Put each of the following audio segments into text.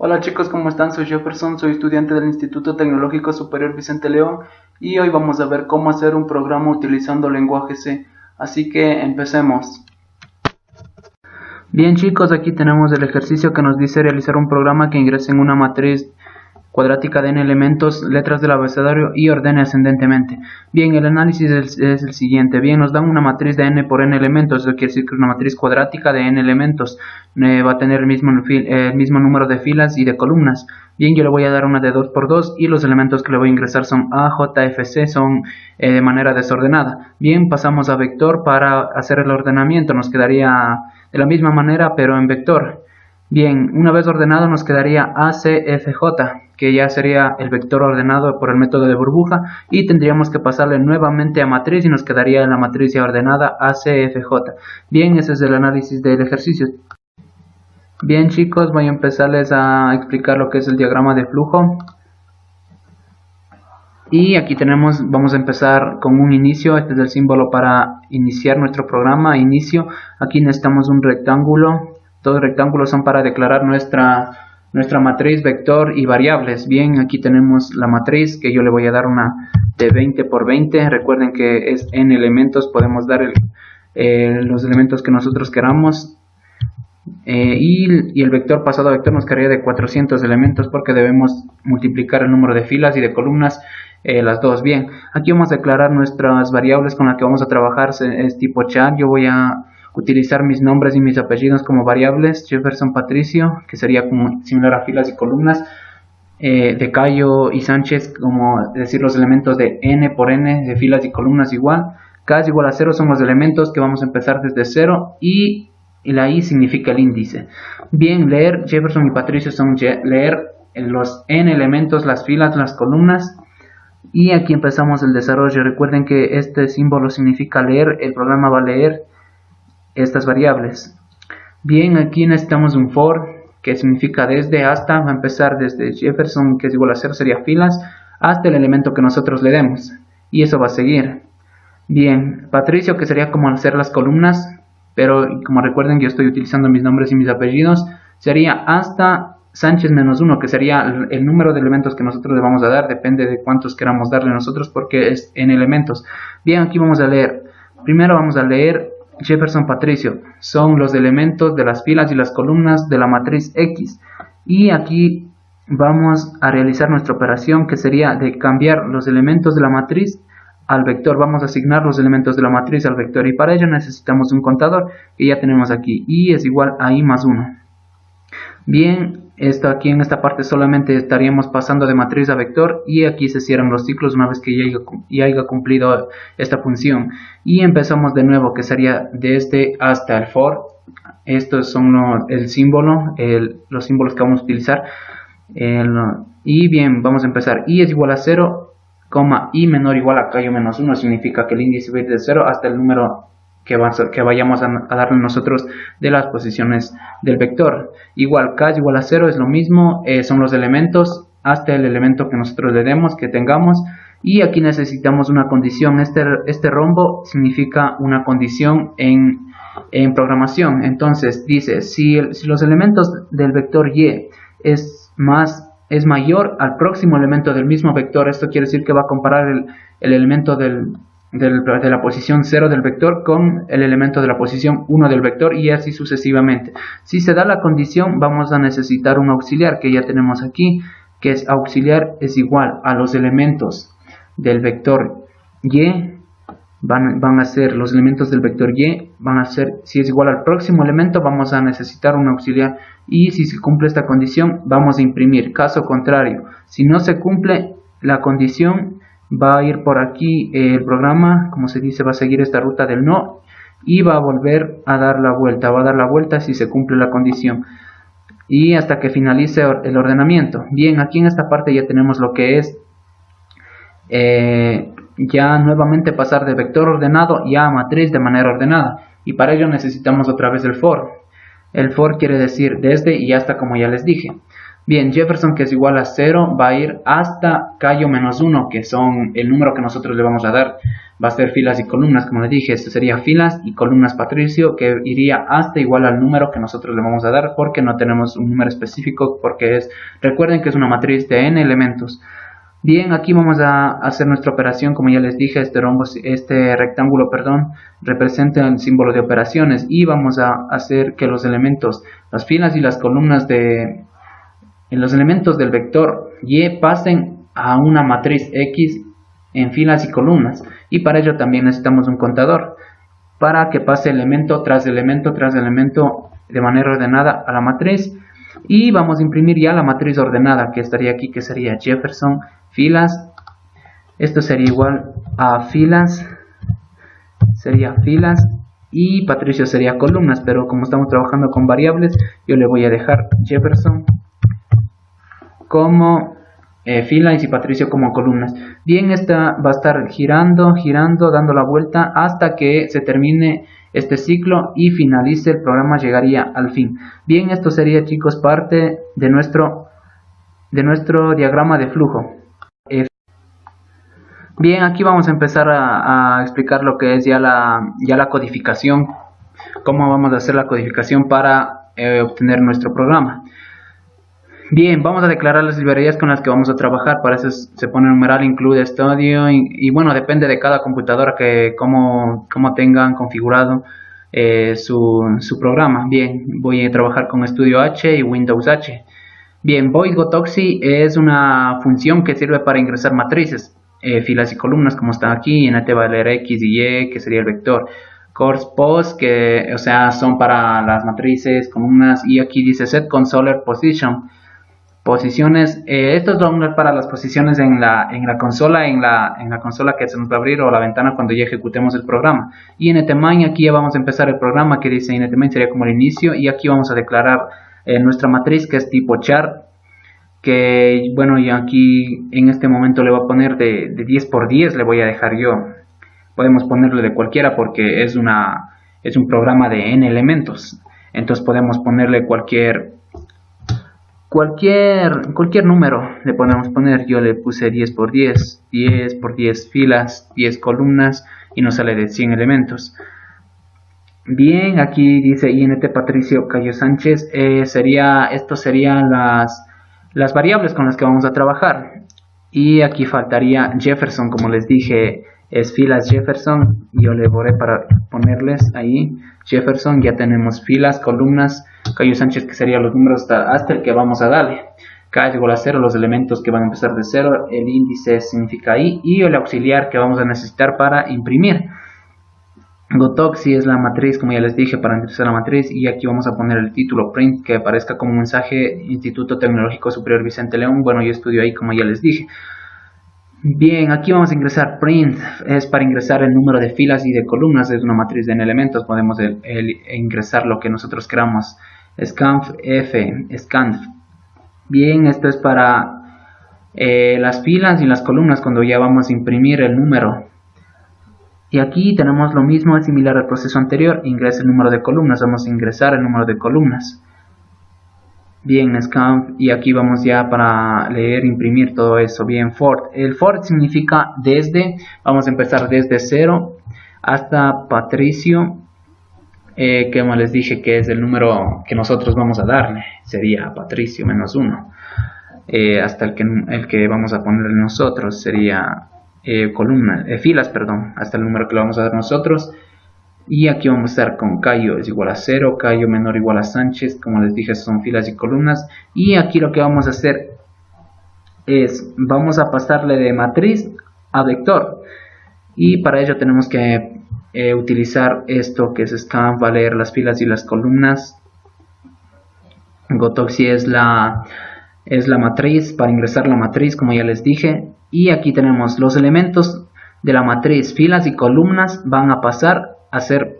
Hola chicos, ¿cómo están? Soy Jefferson, soy estudiante del Instituto Tecnológico Superior Vicente León y hoy vamos a ver cómo hacer un programa utilizando lenguaje C. Así que empecemos. Bien chicos, aquí tenemos el ejercicio que nos dice realizar un programa que ingrese en una matriz cuadrática de n elementos, letras del abecedario y ordene ascendentemente. Bien, el análisis es el siguiente. Bien, nos dan una matriz de n por n elementos, eso quiere decir que una matriz cuadrática de n elementos va a tener el mismo número de filas y de columnas. Bien, yo le voy a dar una de 2 por 2 y los elementos que le voy a ingresar son A, J, F, C, son de manera desordenada. Bien, pasamos a vector para hacer el ordenamiento, nos quedaría de la misma manera pero en vector. Bien, una vez ordenado nos quedaría ACFJ, que ya sería el vector ordenado por el método de burbuja, y tendríamos que pasarle nuevamente a matriz y nos quedaría en la matriz ya ordenada ACFJ. Bien, ese es el análisis del ejercicio. Bien chicos, voy a empezarles a explicar lo que es el diagrama de flujo. Y aquí vamos a empezar con un inicio. Este es el símbolo para iniciar nuestro programa, inicio. Aquí necesitamos un rectángulo. Todos los rectángulos son para declarar nuestra matriz, vector y variables. Bien, aquí tenemos la matriz que yo le voy a dar una de 20 por 20. Recuerden que es n elementos, podemos dar los elementos que nosotros queramos. Y el vector pasado a vector nos quedaría de 400 elementos porque debemos multiplicar el número de filas y de columnas las dos. Bien, aquí vamos a declarar nuestras variables con las que vamos a trabajar. Es tipo char. Yo voy a utilizar mis nombres y mis apellidos como variables. Jefferson Patricio, que sería como similar a filas y columnas. De Cayo y Sánchez, como decir los elementos de n por n, de filas y columnas igual. K es igual a 0 son los elementos que vamos a empezar desde 0 y la I significa el índice. Bien, leer, Jefferson y Patricio son leer los n elementos, las filas, las columnas. Y aquí empezamos el desarrollo. Recuerden que este símbolo significa leer, el programa va a leer estas variables. Bien, aquí necesitamos un for, que significa desde hasta, va a empezar desde Jefferson, que es igual a 0, sería filas, hasta el elemento que nosotros le demos. Y eso va a seguir. Bien, Patricio, que sería como hacer las columnas, pero como recuerden yo estoy utilizando mis nombres y mis apellidos, sería hasta Sánchez menos 1, que sería el número de elementos que nosotros le vamos a dar, depende de cuántos queramos darle nosotros porque es en elementos. Bien, aquí vamos a leer, primero vamos a leer Jefferson Patricio, son los elementos de las filas y las columnas de la matriz X, y aquí vamos a realizar nuestra operación que sería de cambiar los elementos de la matriz al vector. Vamos a asignar los elementos de la matriz al vector y para ello necesitamos un contador que ya tenemos aquí, y es igual a i más 1. Bien, esto aquí en esta parte solamente estaríamos pasando de matriz a vector y aquí se cierran los ciclos una vez que ya haya cumplido esta función. Y empezamos de nuevo, que sería desde hasta el for. Estos son el símbolo, los símbolos que vamos a utilizar. Y bien, vamos a empezar. I es igual a 0, i menor o igual a k menos 1 significa que el índice va a ir de 0 hasta el número que vayamos a darle nosotros de las posiciones del vector. Igual k es igual a 0 es lo mismo, son los elementos hasta el elemento que nosotros le demos, que tengamos. Y aquí necesitamos una condición. Este rombo significa una condición en programación. Entonces dice, si los elementos del vector y es mayor al próximo elemento del mismo vector, esto quiere decir que va a comparar el elemento de la posición 0 del vector con el elemento de la posición 1 del vector y así sucesivamente. Si se da la condición, vamos a necesitar un auxiliar que ya tenemos aquí, que es auxiliar es igual a los elementos del vector y, van a ser los elementos del vector y, van a ser, si es igual al próximo elemento, vamos a necesitar un auxiliar y si se cumple esta condición, vamos a imprimir. Caso contrario, si no se cumple la condición, va a ir por aquí el programa, como se dice, va a seguir esta ruta del no y va a volver a dar la vuelta, va a dar la vuelta si se cumple la condición y hasta que finalice el ordenamiento. Bien, aquí en esta parte ya tenemos lo que es ya nuevamente pasar de vector ordenado ya a matriz de manera ordenada y para ello necesitamos otra vez el for. El for quiere decir desde y hasta, como ya les dije. Bien, Jefferson, que es igual a 0, va a ir hasta Cayo menos 1, que son el número que nosotros le vamos a dar. Va a ser filas y columnas, como les dije, esto sería filas y columnas Patricio, que iría hasta igual al número que nosotros le vamos a dar, porque no tenemos un número específico, porque recuerden que es una matriz de n elementos. Bien, aquí vamos a hacer nuestra operación. Como ya les dije, este rectángulo, representa el símbolo de operaciones, y vamos a hacer que los elementos, las filas y las columnas los elementos del vector y pasen a una matriz X en filas y columnas, y para ello también necesitamos un contador para que pase elemento tras elemento tras elemento de manera ordenada a la matriz. Y vamos a imprimir ya la matriz ordenada que estaría aquí, que sería Jefferson filas. Esto sería igual a filas, y Patricio sería columnas, pero como estamos trabajando con variables, yo le voy a dejar Jefferson como filas y Patricio como columnas. Bien, esta va a estar girando, dando la vuelta hasta que se termine este ciclo y finalice el programa, llegaría al fin. Bien, esto sería, chicos, parte de nuestro diagrama de flujo. Bien, aquí vamos a empezar a explicar lo que es ya la codificación, cómo vamos a hacer la codificación para obtener nuestro programa. Bien, vamos a declarar las librerías con las que vamos a trabajar. Para eso se pone numeral include studio y bueno, depende de cada computadora que cómo tengan configurado su programa. Bien, voy a trabajar con Studio H y Windows H. Bien, void gotoxi es una función que sirve para ingresar matrices, filas y columnas, como está aquí. NT va a leer X y Y, que sería el vector. Course post, que son para las matrices, columnas, y aquí dice set consoler position. Posiciones, esto es para las posiciones en la consola, en la consola que se nos va a abrir, o la ventana cuando ya ejecutemos el programa. Y NTMain, aquí ya vamos a empezar el programa, que dice NTMain sería como el inicio, y aquí vamos a declarar nuestra matriz, que es tipo char, que bueno, y aquí en este momento le voy a poner de 10 por 10, le voy a dejar yo. Podemos ponerle de cualquiera porque es un programa de n elementos, entonces podemos ponerle cualquier número le podemos poner. Yo le puse 10 por 10, 10 por 10 filas, 10 columnas, y nos sale de 100 elementos. Bien, aquí dice INT Patricio Cayo Sánchez. Estos serían las variables con las que vamos a trabajar. Y aquí faltaría Jefferson, como les dije, es filas Jefferson. Yo le borré para ponerles ahí Jefferson. Ya tenemos filas, columnas, Cayo Sánchez, que serían los números hasta el que vamos a darle. K es igual a 0, los elementos que van a empezar de 0, el índice significa I, y el auxiliar que vamos a necesitar para imprimir. Gotoxi es la matriz, como ya les dije, para ingresar la matriz, y aquí vamos a poner el título print, que aparezca como mensaje Instituto Tecnológico Superior Vicente León. Bueno, yo estudio ahí, como ya les dije. Bien, aquí vamos a ingresar print, es para ingresar el número de filas y de columnas, es una matriz de n elementos, podemos ingresar lo que nosotros queramos. Scanf F, scanf. Bien, esto es para las filas y las columnas cuando ya vamos a imprimir el número. Y aquí tenemos lo mismo, es similar al proceso anterior. Ingresa el número de columnas, vamos a ingresar el número de columnas. Bien, scanf, y aquí vamos ya para leer, imprimir todo eso. Bien, for. El for significa desde, vamos a empezar desde 0 hasta Patricio, que como les dije que es el número que nosotros vamos a darle, sería Patricio menos 1. Hasta el que vamos a ponerle nosotros sería filas, hasta el número que le vamos a dar nosotros. Y aquí vamos a estar con Cayo es igual a 0, Cayo menor igual a Sánchez, como les dije son filas y columnas. Y aquí lo que vamos a hacer es, vamos a pasarle de matriz a vector, y para ello tenemos que utilizar esto que es scan, va a leer las filas y las columnas. Gotoxi es la matriz, para ingresar la matriz, como ya les dije. Y aquí tenemos los elementos de la matriz, filas y columnas van a pasar a ser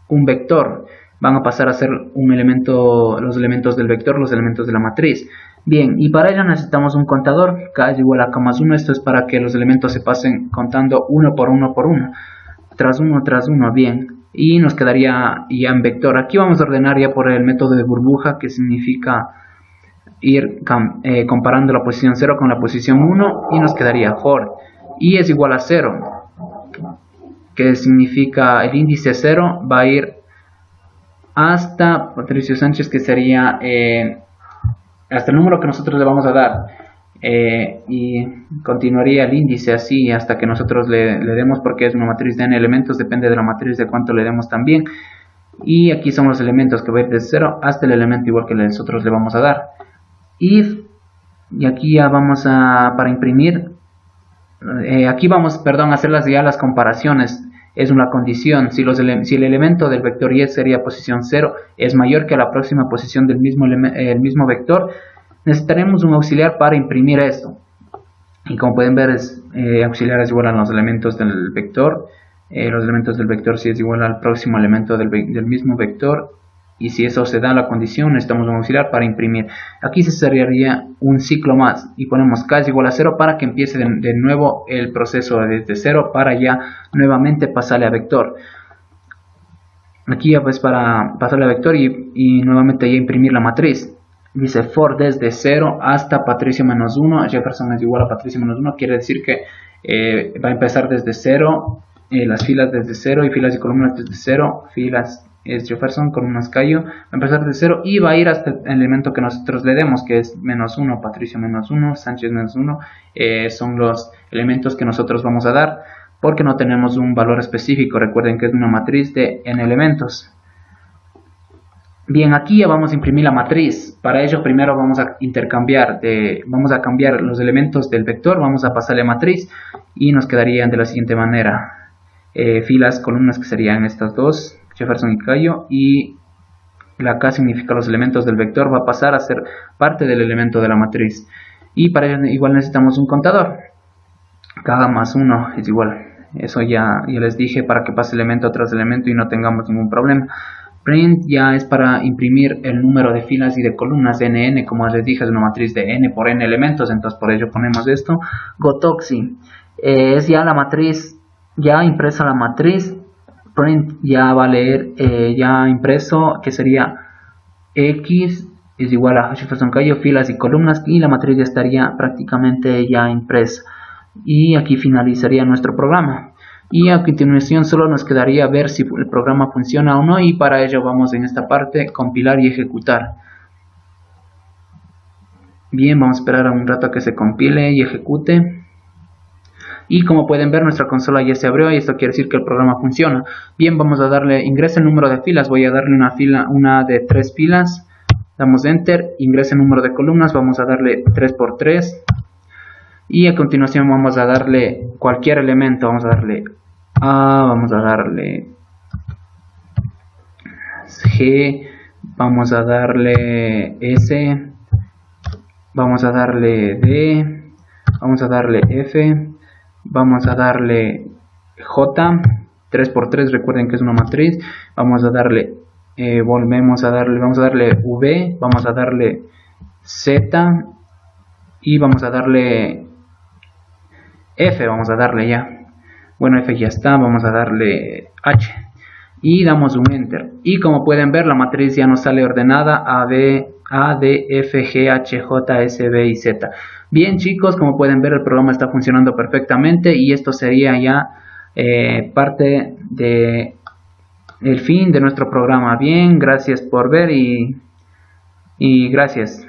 un vector, van a pasar a ser un elemento, los elementos del vector, los elementos de la matriz. Bien, y para ello necesitamos un contador, K es igual a K más 1, esto es para que los elementos se pasen contando uno por uno por uno, tras uno, bien, y nos quedaría ya en vector. Aquí vamos a ordenar ya por el método de burbuja, que significa ir comparando la posición 0 con la posición 1 y nos quedaría for y es igual a 0, que significa el índice 0 va a ir hasta Patricio Sánchez, que sería hasta el número que nosotros le vamos a dar, y continuaría el índice así hasta que nosotros le demos, porque es una matriz de n elementos, depende de la matriz de cuánto le demos también. Y aquí son los elementos que va a ir desde 0 hasta el elemento igual que nosotros le vamos a dar. If, y aquí ya vamos para imprimir, aquí vamos, perdón, a hacer las comparaciones. Es una condición, si el elemento del vector y sería posición 0 es mayor que la próxima posición del el mismo vector, necesitaremos un auxiliar para imprimir esto. Y como pueden ver, auxiliar es igual a los elementos del vector. Los elementos del vector si es igual al próximo elemento del mismo vector, y si eso se da la condición necesitamos un auxiliar para imprimir. Aquí se cerraría un ciclo más y ponemos k es igual a 0 para que empiece de nuevo el proceso desde 0 para ya nuevamente pasarle a vector. Aquí ya pues para pasarle a vector y nuevamente ya imprimir la matriz. Dice for desde 0 hasta Patricio menos 1, Jefferson es igual a Patricio menos 1, quiere decir que va a empezar desde 0, las filas desde 0 y filas y columnas desde 0, filas es Jefferson, columnas Cayo, va a empezar desde 0 y va a ir hasta el elemento que nosotros le demos, que es menos 1, Patricio menos 1, Sánchez menos 1, son los elementos que nosotros vamos a dar, porque no tenemos un valor específico, recuerden que es una matriz de n elementos. Bien, aquí ya vamos a imprimir la matriz. Para ello primero vamos a cambiar los elementos del vector, vamos a pasarle matriz y nos quedarían de la siguiente manera. Filas, columnas que serían estas dos, Jefferson y Cayo, y la K significa los elementos del vector, va a pasar a ser parte del elemento de la matriz. Y para ello igual necesitamos un contador. K más 1 es igual. Eso ya les dije, para que pase elemento tras elemento y no tengamos ningún problema. Print ya es para imprimir el número de filas y de columnas de nn, como les dije es una matriz de n por n elementos, entonces por ello ponemos esto. Gotoxi es ya la matriz, ya impresa la matriz. Print ya va a leer ya impreso, que sería x es igual a Jefferson Cayo, filas y columnas, y la matriz ya estaría prácticamente ya impresa. Y aquí finalizaría nuestro programa. Y a continuación solo nos quedaría ver si el programa funciona o no, y para ello vamos en esta parte compilar y ejecutar. Bien, vamos a esperar un rato a que se compile y ejecute. Y como pueden ver, nuestra consola ya se abrió y esto quiere decir que el programa funciona. Bien, vamos a darle, ingresa el número de filas, voy a darle una de 3 filas, damos enter, ingresa el número de columnas, vamos a darle 3 por 3. Y a continuación vamos a darle cualquier elemento, vamos a darle A, vamos a darle G, vamos a darle S, vamos a darle D, vamos a darle F, vamos a darle J, 3 por 3, recuerden que es una matriz, vamos a darle, vamos a darle V, vamos a darle Z y vamos a darle F, vamos a darle ya. Bueno, F ya está, vamos a darle H. Y damos un Enter. Y como pueden ver, la matriz ya nos sale ordenada A, D, F, G, H, J, S, B y Z. Bien chicos, como pueden ver, el programa está funcionando perfectamente. Y esto sería ya parte del fin de nuestro programa. Bien, gracias por ver y gracias.